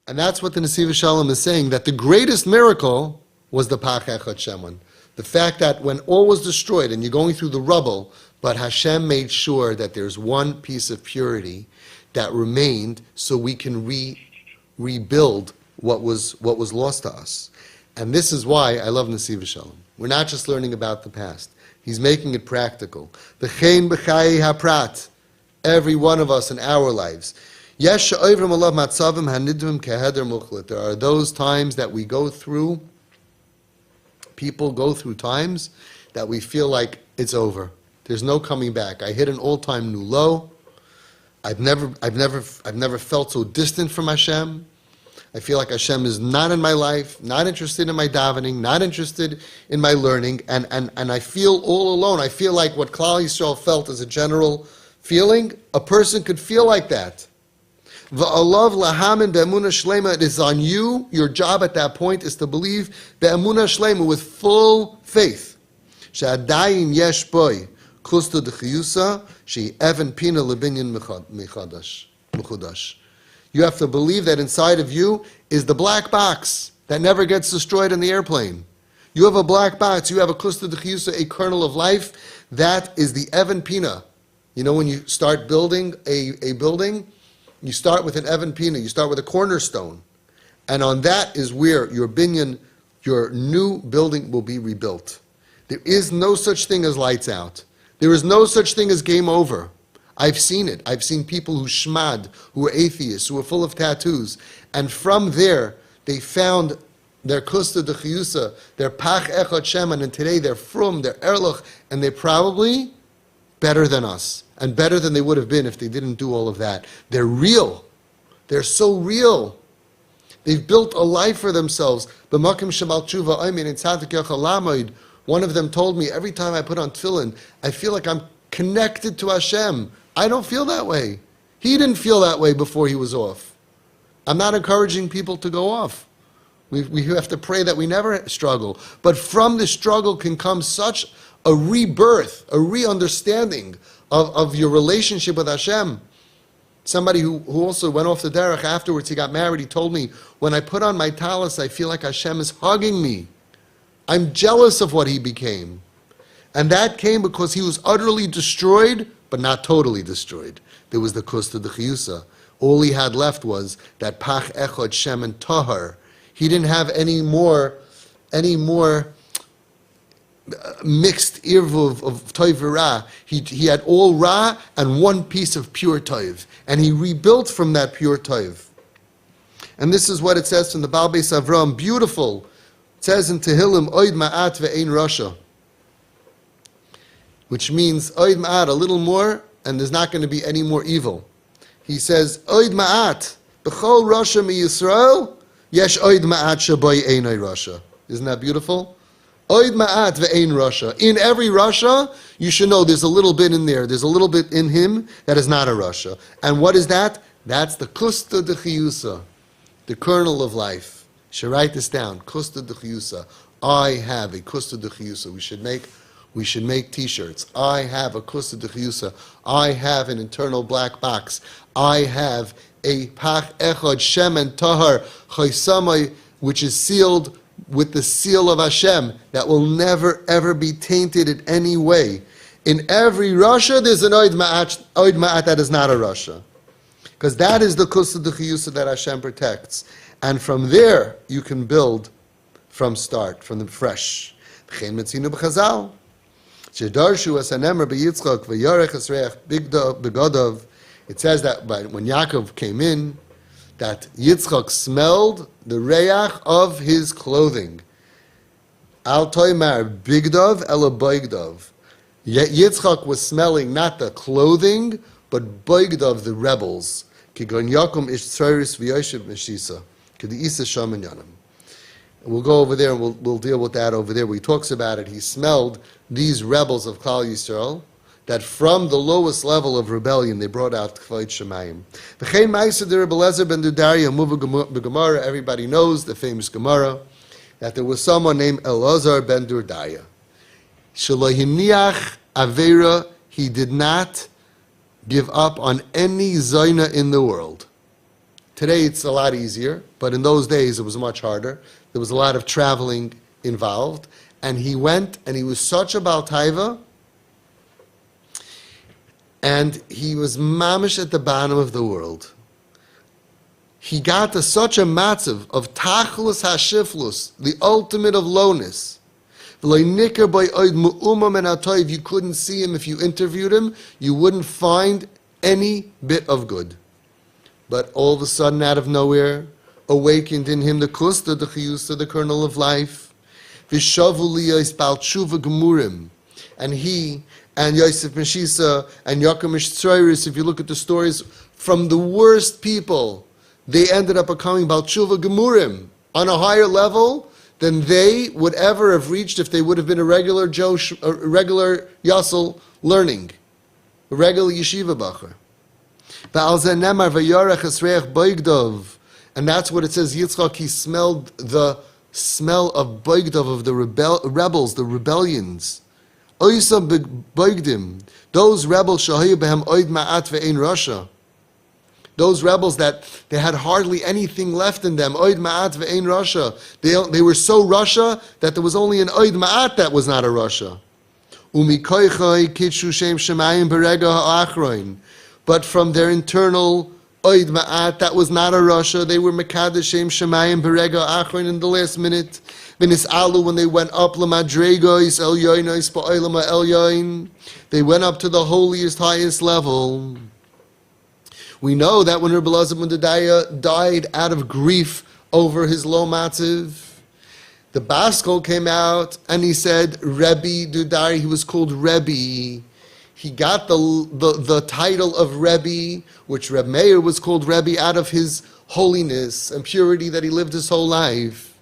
And that's what the Nesivas Shalom is saying, that the greatest miracle was the Pach Echad Sheman. The fact that when all was destroyed and you're going through the rubble, but Hashem made sure that there's one piece of purity that remained so we can rebuild what was lost to us. And this is why I love Nesivas Shalom. We're not just learning about the past. He's making it practical. V'chein b'chayei haprat. Every one of us in our lives. There are those times that we go through, people go through times that we feel like it's over. There's no coming back. I hit an all-time new low. I've never felt so distant from Hashem. I feel like Hashem is not in my life, not interested in my davening, not interested in my learning, and I feel all alone. I feel like what Klal Yisrael felt as a general feeling, a person could feel like that. V'alav lahamin be'emunah shlema, it is on you, your job at that point is to believe be'emunah shlema, with full faith. She'adayin yesh boi, kusta d'chiyusa, she even pina lebinyan mechudash. You have to believe that inside of you is the black box that never gets destroyed in the airplane. You have a black box, you have a kusta d'chiyusa, a kernel of life, that is the even pina. You know, when you start building a building, you start with an Evan Pina, you start with a cornerstone. And on that is where your binyan, your new building will be rebuilt. There is no such thing as lights out. There is no such thing as game over. I've seen it. I've seen people who shmad, who are atheists, who are full of tattoos. And from there, they found their kusta d'chiyusa, their pach echad sheman, and today they're frum, they're erlich, and they're probably better than us. And better than they would have been if they didn't do all of that. They're real. They're so real. They've built a life for themselves. One of them told me, every time I put on tefillin, I feel like I'm connected to Hashem. I don't feel that way. He didn't feel that way before he was off. I'm not encouraging people to go off. We have to pray that we never struggle. But from the struggle can come such a rebirth, a re-understanding of your relationship with Hashem. Somebody who also went off the derech afterwards, he got married, he told me, when I put on my talis, I feel like Hashem is hugging me. I'm jealous of what he became. And that came because he was utterly destroyed, but not totally destroyed. There was the kusta d'chiyusa. All he had left was that pach echad shemen tahar. He didn't have any more mixed irvuv of toiv and ra. He had all ra and one piece of pure toiv. And he rebuilt from that pure toiv. And this is what it says from the Baal Beis Avram. Beautiful. It says in Tehillim, oid ma'at ve'ein rasha. Which means, oid ma'at, a little more, and there's not going to be any more evil. He says, oid ma'at, b'chol rasha mi Yisrael, yesh oid ma'at shabai einay rasha. Isn't that beautiful? Oid ma'at ve'ein rasha. In every rasha, you should know there's a little bit in there. There's a little bit in him that is not a rasha. And what is that? That's the kusta d'chiyusa, the kernel of life. You should write this down. Kusta d'chiyusa. I have a kusta d'chiyusa. We should make T-shirts. I have a kusta d'chiyusa. I have an internal black box. I have a pach echad shemen tahar chaysamay, which is sealed with the seal of Hashem, that will never ever be tainted in any way. In every rasha, there's an oid ma'at that is not a rasha. Because that is the kusta d'chiyusa that Hashem protects. And from there, you can build from start, from the fresh. It says that when Yaakov came in, that Yitzchak smelled the reach of his clothing. Al toimar bigdov ela boigdov. Yitzchak was smelling not the clothing, but boigdov, the rebels. Kigon yakum ish tzeris v'yoshev meshisa. K'di isa shaman yanim. We'll go over there and we'll deal with that over there where he talks about it. He smelled these rebels of Klal Yisrael, that from the lowest level of rebellion they brought out Kvayt Shemayim. V'chein ma'isa de Rebbe Eliezer ben Dudaria muva b'Gemara. Everybody knows the famous Gemara that there was someone named Elazar ben Dudaria. Shelo hiniach avera, he did not give up on any zayna in the world. Today it's a lot easier, but in those days it was much harder. There was a lot of traveling involved. And he went, and he was such a Baal Taiva, and he was mamish at the bottom of the world. He got to such a matzav of tachlus hashiflus, the ultimate of lowness. You couldn't see him if you interviewed him. You wouldn't find any bit of good. But all of a sudden, out of nowhere, awakened in him the kusta, the chiyusa, the kernel of life. And he and Yosef Meshisa and Yaakov Mishtzroiris, if you look at the stories, from the worst people, they ended up becoming Bal Tshuva Gemurim on a higher level than they would ever have reached if they would have been a regular Joe, a regular Yassel learning, a regular yeshiva bacher. And that's what it says. Yitzchak, he smelled the smell of Boigdov, of the rebels, the rebellions. Oisam Boigdim, those rebels, Shahayu Behem Oid Ma'at Ve'ein Rasha. Those rebels that they had hardly anything left in them. Oid Ma'at Ve'ein Rasha. They were so Rasha that there was only an Oid Ma'at that was not a Rasha. Umikoichoi Kitshu Shem Shemayim Berega Ha'achroin. But from their internal Oid Ma'at, that was not a Rasha. They were Mekadesh Shem Shemayim Berega Achron in the last minute. V'nis Alu, when they went up L'madregois El Yoinois Ba'olama El Yoin, they went up to the holiest, highest level. We know that when Rebbe Elazar ben Dodaya died out of grief over his low matziv, the Baskol came out and he said, Rebbe Dudari, he was called Rebbe. He got the title of Rebbe, which Reb Meir was called Rebbe, out of his holiness and purity that he lived his whole life.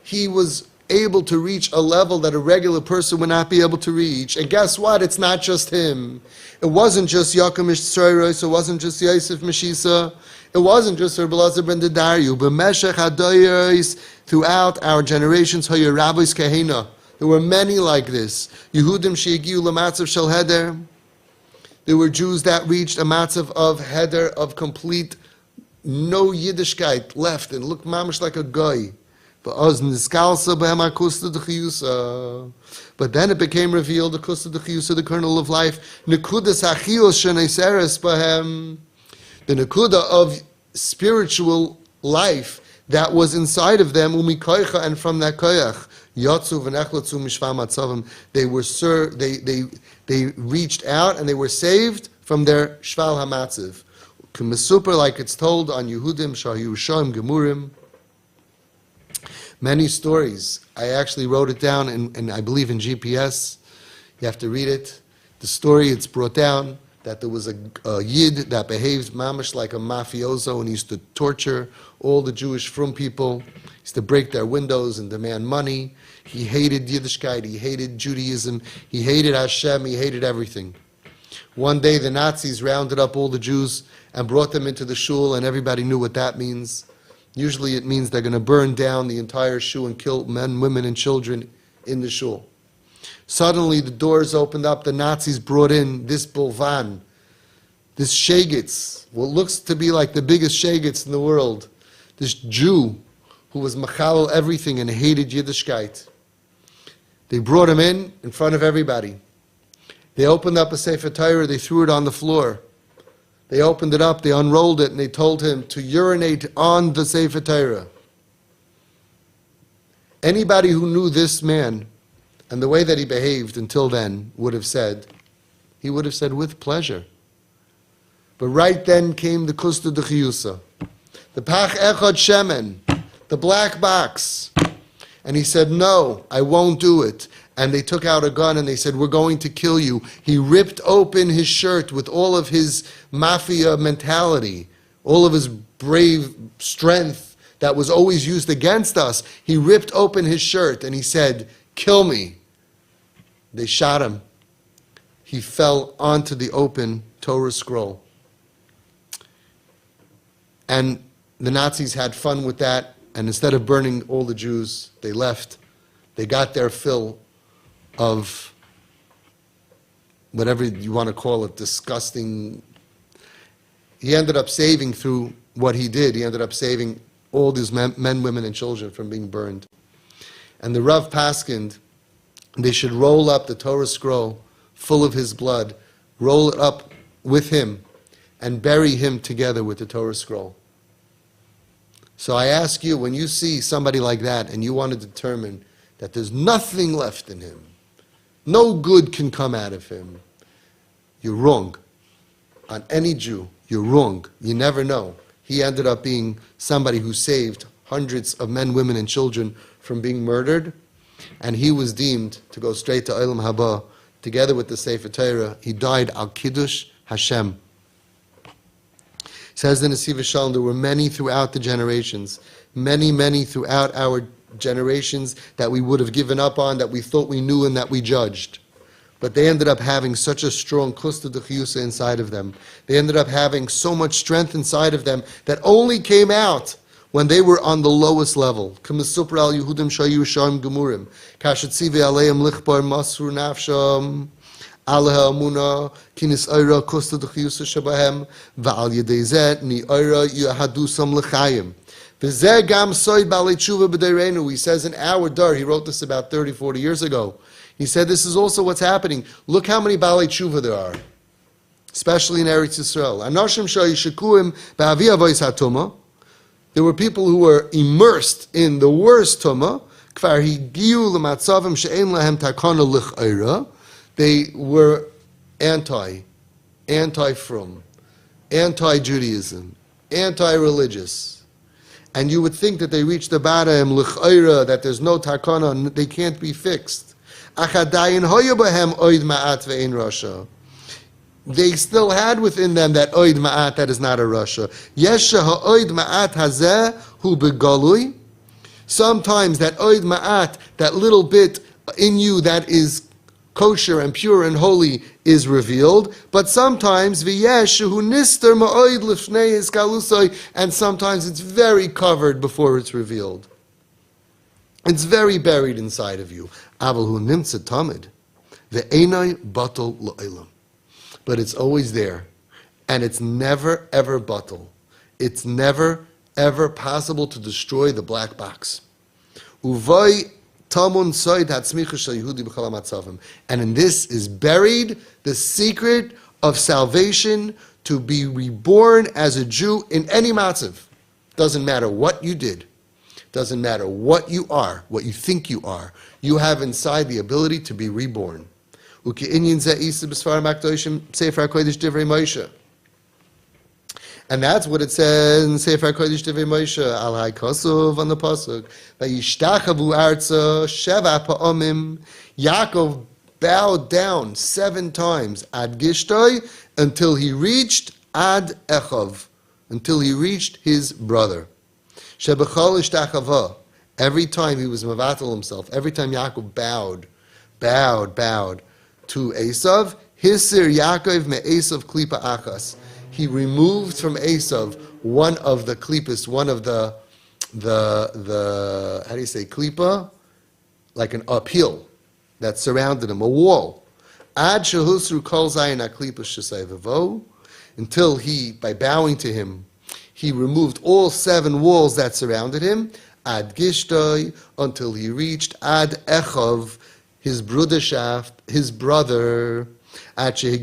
He was able to reach a level that a regular person would not be able to reach. And guess what? It's not just him. It wasn't just Yaakov Mishtzroiros. It wasn't just Yosef Meshisa. It wasn't just Rebbe Elazar ben Dodaya. B'meshech hadoyos, throughout our generations, hoyer rabbis kahena. There were many like this. Yehudim she'egiu l'matzav shel heder. There were Jews that reached a matzav of heder, of complete, no Yiddishkeit left, and looked mamish like a guy. But then it became revealed, the kusta d'chiyusa, the kernel of life, nekudas achiyos sheneseres bahem, the nekuda of spiritual life that was inside of them, umikoicha, and from that koyach. They reached out and they were saved from their shval hamatziv. K'mesuper, like it's told on Yehudim Shayu Shom Gemurim. Many stories. I actually wrote it down, and I believe in GPS. You have to read it. The story, it's brought down that there was a Yid that behaved mamish like a mafioso, and he used to torture all the Jewish frum people. He used to break their windows and demand money. He hated Yiddishkeit, he hated Judaism, he hated Hashem, he hated everything. One day the Nazis rounded up all the Jews and brought them into the shul, and everybody knew what that means. Usually it means they're going to burn down the entire shul and kill men, women, and children in the shul. Suddenly the doors opened up, the Nazis brought in this Bulvan, this Shegitz, what looks to be like the biggest Shegitz in the world, this Jew who was machal everything and hated Yiddishkeit. They brought him in front of everybody. They opened up a Sefer Torah, they threw it on the floor. They opened it up, they unrolled it, and they told him to urinate on the Sefer Torah. Anybody who knew this man and the way that he behaved until then would have said, with pleasure. But right then came the Kusta D'Chiyusa, the Pach Echad Shemen, the black box. And he said, no, I won't do it. And they took out a gun and they said, we're going to kill you. He ripped open his shirt with all of his mafia mentality, all of his brave strength that was always used against us. He ripped open his shirt and he said, kill me. They shot him. He fell onto the open Torah scroll. And the Nazis had fun with that. And instead of burning all the Jews, they left. They got their fill of whatever you want to call it, disgusting. he ended up saving through what he did. He ended up saving all these men, women, and children from being burned. And the Rav paskined, they should roll up the Torah scroll full of his blood, roll it up with him, and bury him together with the Torah scroll. So I ask you, when you see somebody like that and you want to determine that there's nothing left in him, no good can come out of him, you're wrong. On any Jew, you're wrong. You never know. He ended up being somebody who saved hundreds of men, women, and children from being murdered, and he was deemed to go straight to Olam Haba. Together with the Sefer Torah, he died al Kiddush Hashem. Says the Nesivas Shalom, there were many throughout the generations, many throughout our generations that we would have given up on, that we thought we knew and that we judged. But they ended up having such a strong kusta d'chiyusa inside of them. They ended up having so much strength inside of them that only came out when they were on the lowest level. K'mesupra al Yehudim shayu sharm gemurim, kashetzive aleim lichbar masru nafsham, Aleha Amuna, Kinis Eira, Kosta D'Chiyusa Shabahem, Va'al Yedei Zeh, Ni Eira Yahadusam L'chayim. V'zeh Gam Soid B'alei Tshuva B'deirenu. He says in our dar, he wrote this about 30, 40 years ago. He said this is also what's happening. Look how many B'alei Tshuva there are, especially in Eretz Yisrael. Anoshim Shayishikuim Ba'avi Avois HaTumah. There were people who were immersed in the worst Tumah. Kfar Higiu L'matzavim She'en Lahem Takana L'ch'eira. They were anti-frum, anti-Judaism, anti-religious. And you would think that they reached the bottom, l'ch'eira, that there's no takana, they can't be fixed. They still had within them that oid ma'at, that is not a rasha. Yesha ha'oid ma'at hazeh hu begalui. Sometimes that oid ma'at, that little bit in you that is kosher and pure and holy, is revealed, but sometimes and sometimes it's very covered before it's revealed. It's very buried inside of you. But it's always there, and it's never ever batal. It's never ever possible to destroy the black box. And in this is buried the secret of salvation, to be reborn as a Jew in any matzav. Doesn't matter what you did. Doesn't matter what you are, what you think you are. You have inside the ability to be reborn. And that's what it says in Sefer HaKodesh Divrei Moshe, Al Hai Kosov, on the Pasuk. Vayishtachavu arza sheva pa'omim. Yaakov bowed down 7 times, ad gishtoi, until he reached ad Echav, until he reached his brother. Shebechol ishtachava. Every time he was mavatal himself, every time Yaakov bowed to Esav, Hisir Yaakov me Esav klipa achas. He removed from Esav one of the klippas, one of the how do you say, klipa? Like an uphill that surrounded him, a wall. Ad shehusru kol zayin aklipa shesayvavo, until he, by bowing to him, he removed all 7 walls that surrounded him. Ad gishtoi, until he reached ad Echav, his bruderschaft, his brother. Until he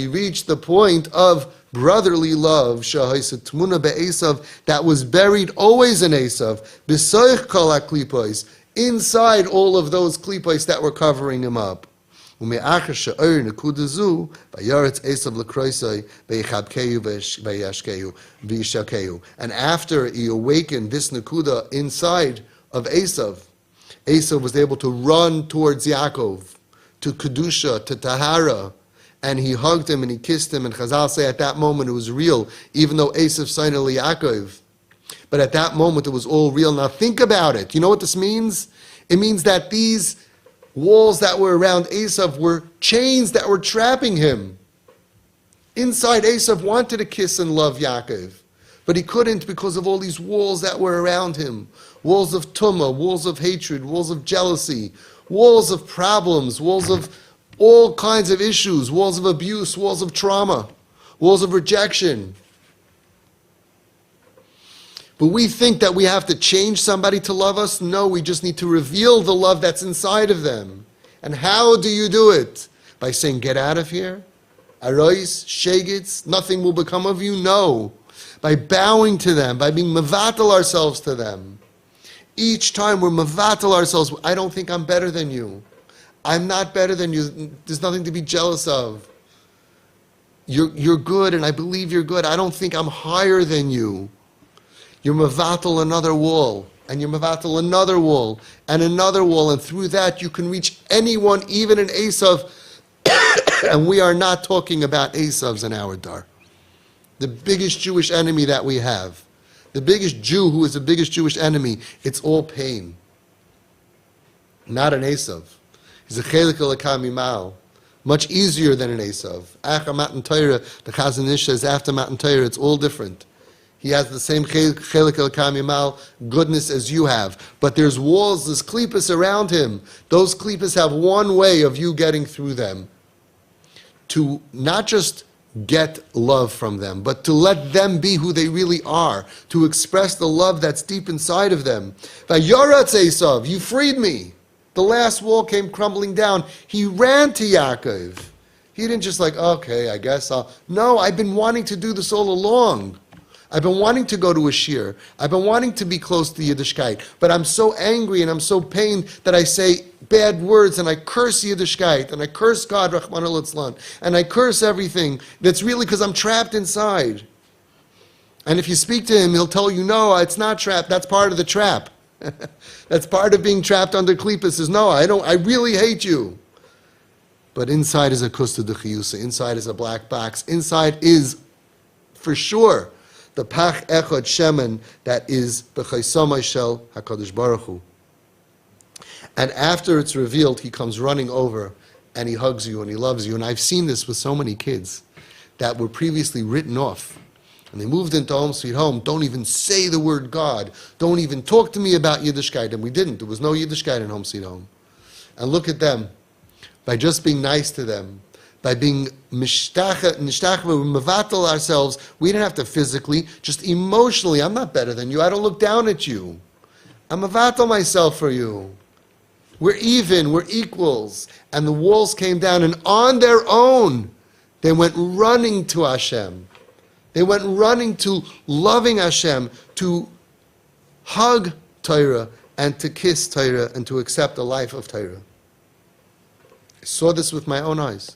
reached the point of brotherly love, that was buried always in Esav, inside all of those klipos that were covering him up. And after he awakened this nekuda inside of Esav, Esav was able to run towards Yaakov, to Kedusha, to Tahara, and he hugged him and he kissed him, and Chazal say at that moment it was real, even though Esav signed Yaakov. But at that moment it was all real. Now think about it. You know what this means? It means that these walls that were around Esav were chains that were trapping him. Inside, Esav wanted to kiss and love Yaakov, but he couldn't because of all these walls that were around him. Walls of tumah, walls of hatred, walls of jealousy, walls of problems, walls of all kinds of issues, walls of abuse, walls of trauma, walls of rejection. But we think that we have to change somebody to love us. No, we just need to reveal the love that's inside of them. And how do you do it? By saying, get out of here? Arois, shegitz, nothing will become of you? No. By bowing to them, by being mevatel ourselves to them. Each time we're mevatel ourselves, I don't think I'm better than you. I'm not better than you. There's nothing to be jealous of. You're good, and I believe you're good. I don't think I'm higher than you. You're mevatel another wall, and you're mevatel another wall, and another wall, and through that you can reach anyone, even an Esav. And we are not talking about Esavs in our dar. The biggest Jewish enemy that we have, the biggest Jew who is the biggest Jewish enemy, it's all pain. Not an Esav. He's a chelik elakam imal. Much easier than an Esav. After Matan Torah, the Chazon Ish says after Matan Torah, it's all different. He has the same chelik elakam imal goodness as you have. But there's walls, there's klipas around him. Those klipas have one way of you getting through them. To not just get love from them, but to let them be who they really are. To express the love that's deep inside of them. Vayoratz Esav, you freed me. The last wall came crumbling down. He ran to Yaakov. He didn't just like, okay, I guess I'll... No, I've been wanting to do this all along. I've been wanting to go to a shiur. I've been wanting to be close to Yiddishkeit. But I'm so angry and I'm so pained that I say bad words and I curse Yiddishkeit and I curse God, Rahman al-Itzlan, and I curse everything. That's really because I'm trapped inside. And if you speak to him, he'll tell you, no, it's not trapped. That's part of the trap. That's part of being trapped under klipas is, no, I really hate you. But inside is a kusta de chiyusa. Inside is a black box. Inside is, for sure, the pach echad shemen that is b'chaysamay shel HaKadosh Baruch Hu. And after it's revealed, he comes running over and he hugs you and he loves you. And I've seen this with so many kids that were previously written off. And they moved into Home Sweet Home. Don't even say the word God. Don't even talk to me about Yiddishkeit. And we didn't. There was no Yiddishkeit in Home Sweet Home. And look at them. By just being nice to them, by being mishtach, mevatel ourselves, we didn't have to physically, just emotionally. I'm not better than you. I don't look down at you. I'm mevatel myself for you. We're even. We're equals. And the walls came down, and on their own, they went running to Hashem. They went running to loving Hashem, to hug Torah, and to kiss Torah, and to accept a life of Torah. I saw this with my own eyes.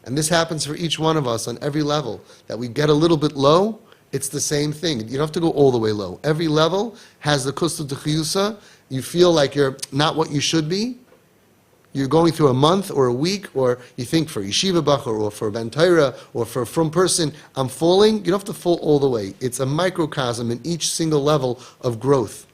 And this happens for each one of us on every level. That we get a little bit low, it's the same thing. You don't have to go all the way low. Every level has the kusta de chiyusa. You feel like you're not what you should be. You're going through a month or a week, or you think for yeshiva bachur or for ben Torah or for a frum person, I'm falling. You don't have to fall all the way. It's a microcosm in each single level of growth.